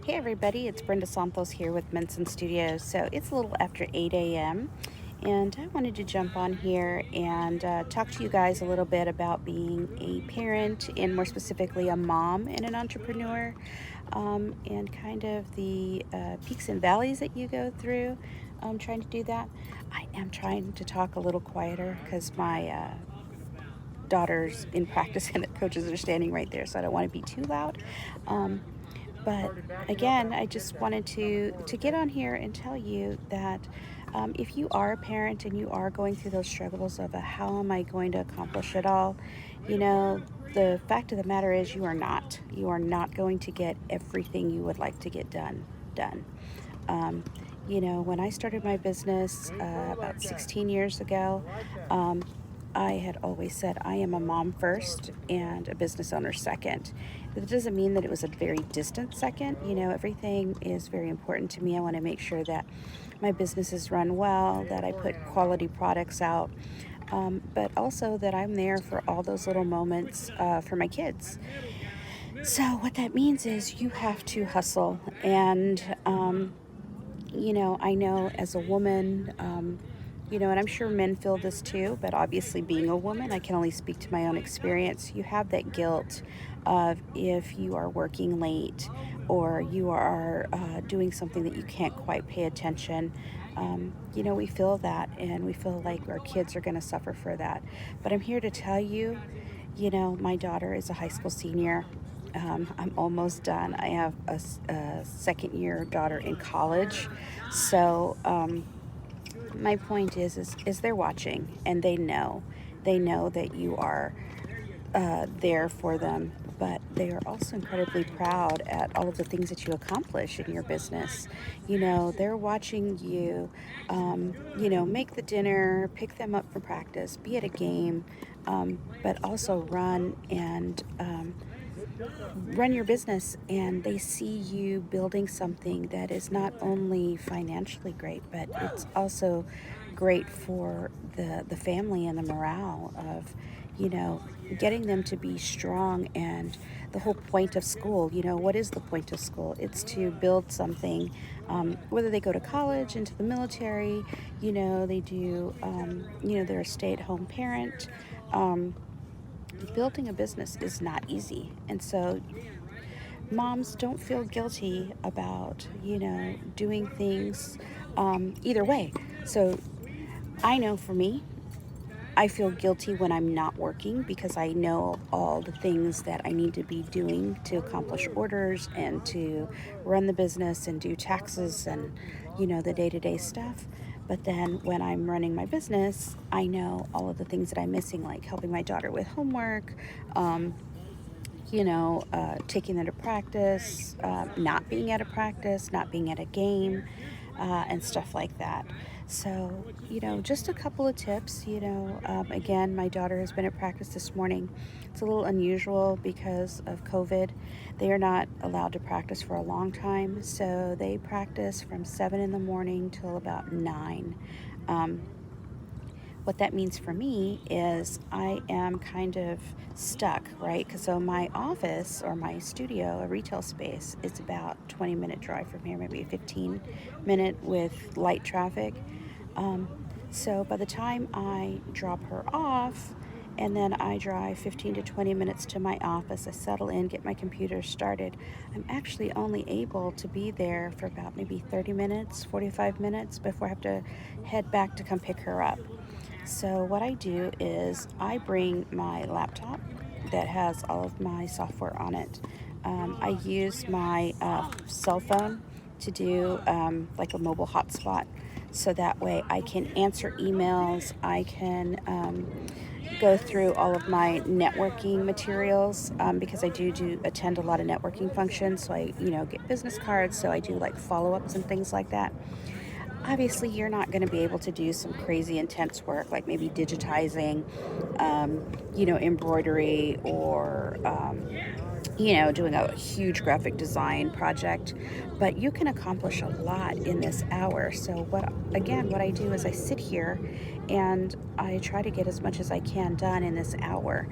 Hey everybody, it's Brenda Santos here with Menson Studios. So it's a little after 8 a.m. and I wanted to jump on here and talk to you guys a little bit about being a parent and more specifically a mom and an entrepreneur, and kind of the peaks and valleys that you go through trying to do that. I am trying to talk a little quieter because my daughter's in practice and the coaches are standing right there, so I don't want to be too loud. Um, but again, I just wanted to get on here and tell you that if you are a parent and you are going through those struggles of how am I going to accomplish it all, the fact of the matter is you are not. You are not going to get everything you would like to get done. Um, when I started my business about 16 years ago, um, I had always said I am a mom first and a business owner second. That doesn't mean that it was a very distant second. Everything is very important to me. I want to make sure that my businesses run well, that I put quality products out, but also that I'm there for all those little moments for my kids. So, what that means is you have to hustle. And I know as a woman, and I'm sure men feel this too, but obviously being a woman, I can only speak to my own experience. You have that guilt of if you are working late or you are doing something that you can't quite pay attention. We feel that and we feel like our kids are going to suffer for that. But I'm here to tell you, my daughter is a high school senior. I'm almost done. I have a second year daughter in college. So, my point is they're watching and they know that you are there for them, but they are also incredibly proud at all of the things that you accomplish in your business. They're watching you, make the dinner, pick them up from practice, be at a game, but also run your business, and they see you building something that is not only financially great, but it's also great for the family and the morale of you know getting them to be strong. And the whole point of school, what is the point of school? It's to build something, whether they go to college, into the military, they do, they're a stay-at-home parent. Building a business is not easy. And so moms, don't feel guilty about, doing things either way. So I know for me, I feel guilty when I'm not working because I know all the things that I need to be doing to accomplish orders and to run the business and do taxes and, the day-to-day stuff. But then when I'm running my business, I know all of the things that I'm missing, like helping my daughter with homework, taking them to practice, not being at a practice, not being at a game, and stuff like that. So, just a couple of tips. Again, my daughter has been at practice this morning. It's a little unusual because of COVID. They are not allowed to practice for a long time, so they practice from 7 in the morning till about 9. Um, what that means for me is I am kind of stuck, right? Because so my office or my studio, a retail space, is about 20-minute drive from here, maybe a 15-minute with light traffic. Um, so by the time I drop her off and then I drive 15 to 20 minutes to my office, I settle in, get my computer started, I'm actually only able to be there for about maybe 30 minutes, 45 minutes before I have to head back to come pick her up. So what I do is I bring my laptop that has all of my software on it. I use my cell phone to do like a mobile hotspot. So that way I can answer emails. I can go through all of my networking materials, because I do attend a lot of networking functions. So I, get business cards. So I do like follow-ups and things like that. Obviously, you're not going to be able to do some crazy intense work like maybe digitizing, embroidery or doing a huge graphic design project, but you can accomplish a lot in this hour. So what I do is I sit here and I try to get as much as I can done in this hour.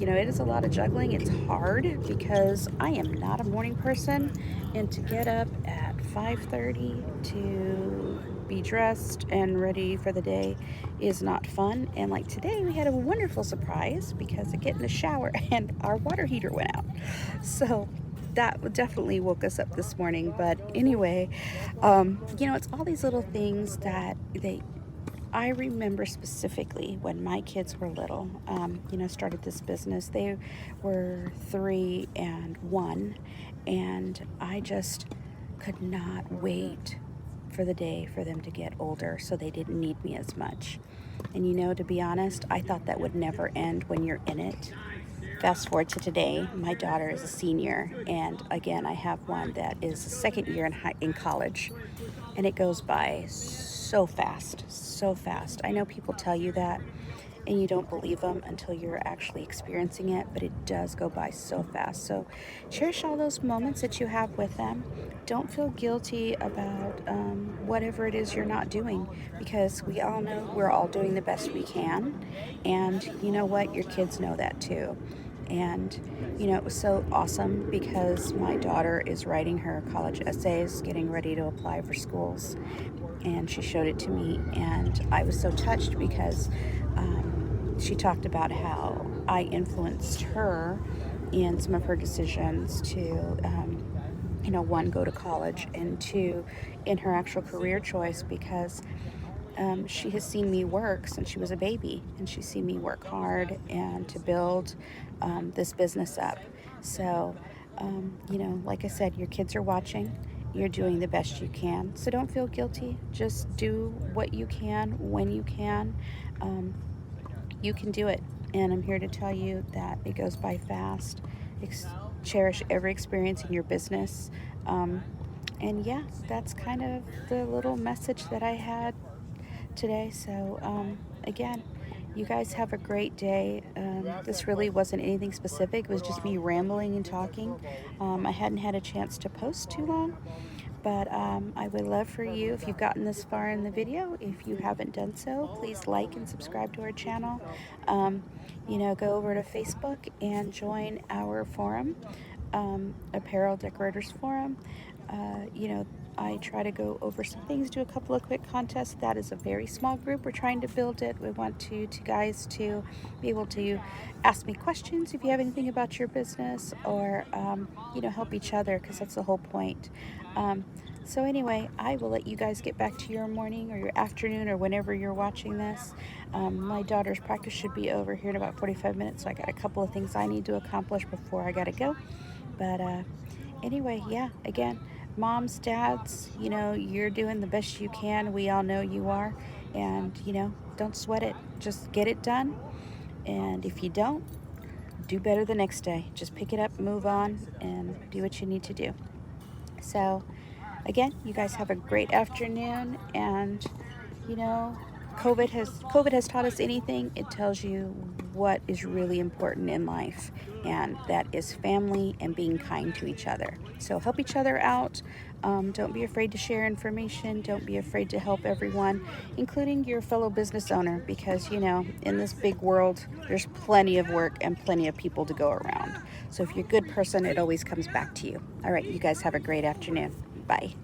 It is a lot of juggling. It's hard because I am not a morning person, and to get up at 5:30 to be dressed and ready for the day is not fun. And like today, we had a wonderful surprise because I get in the shower and our water heater went out. So that definitely woke us up this morning. But anyway, it's all these little things that I remember specifically when my kids were little, started this business. They were 3 and 1, and I just could not wait for the day for them to get older so they didn't need me as much. And to be honest, I thought that would never end when you're in it. Fast forward to today, my daughter is a senior, and again, I have one that is a second year in college, and it goes by so fast, so fast. I know people tell you that, and you don't believe them until you're actually experiencing it, but it does go by so fast. So cherish all those moments that you have with them. Don't feel guilty about whatever it is you're not doing, because we all know we're all doing the best we can. And you know what? Your kids know that too. And it was so awesome because my daughter is writing her college essays, getting ready to apply for schools, and she showed it to me, and I was so touched because she talked about how I influenced her in some of her decisions to, one, go to college, and two, in her actual career choice, because she has seen me work since she was a baby, and she's seen me work hard and to build this business up. So, like I said, your kids are watching. You're doing the best you can. So don't feel guilty. Just do what you can when you can. Um, you can do it. And I'm here to tell you that it goes by fast. Ex- Cherish every experience in your business. Um, and yeah, that's kind of the little message that I had today. So, again, you guys have a great day. This really wasn't anything specific, it was just me rambling and talking. I hadn't had a chance to post too long, but I would love for you, if you've gotten this far in the video, if you haven't done so, please like and subscribe to our channel. Um, go over to Facebook and join our forum, Apparel Decorators Forum. I try to go over some things, do a couple of quick contests. That is a very small group. We're trying to build it. We want to guys to be able to ask me questions if you have anything about your business, or help each other, because that's the whole point. So anyway, I will let you guys get back to your morning or your afternoon or whenever you're watching this. My daughter's practice should be over here in about 45 minutes, so I got a couple of things I need to accomplish before I gotta go. But anyway, yeah, again, moms, dads, you're doing the best you can. We all know you are. And, don't sweat it. Just get it done. And if you don't, do better the next day. Just pick it up, move on, and do what you need to do. So, again, you guys have a great afternoon. And, you know, COVID has taught us anything. It tells you what is really important in life, and that is family and being kind to each other. So help each other out. Don't be afraid to share information. Don't be afraid to help everyone, including your fellow business owner, because in this big world, there's plenty of work and plenty of people to go around. So if you're a good person, it always comes back to you. All right, you guys have a great afternoon. Bye.